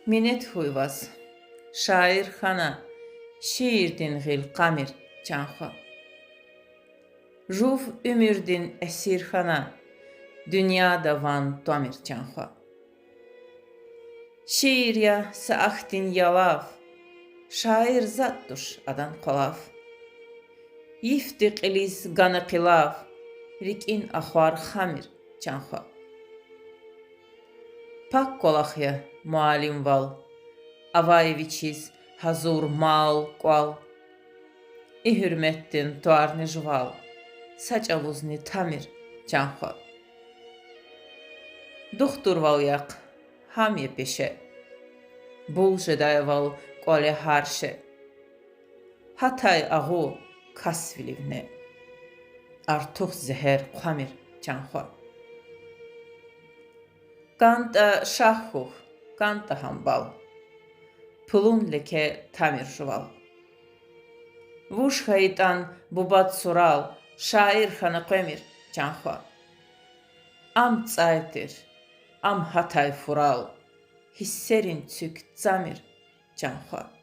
Minnet huyvaz, şair xana, şiirdin gil qamir canxo. Ruv ümürdin esir xana, dünyada van domir canxo. Şiir ya saaxtin yalav, şair zattuş adan qolav. Yifti qilis qanı qilav, rikin axvar xamir canxo. Pak qolaxya mualim val, avayeviçiz hazur mal qval. I hürmettin tuarni jval, saçavuzni tamir canxo. Doktor val yaq, hamye peşe, bul jedayeval qole harşe. Hatay ağı kasvilivne, artıq zehər qamir canxo. Qanta şahxuh, qanta hambal, pulun leke tamir jval. Vuş haytan bubat sural, şair xana qemir canxo. Am tsaytir, am hatay fural, hisserin çük zamir canxo.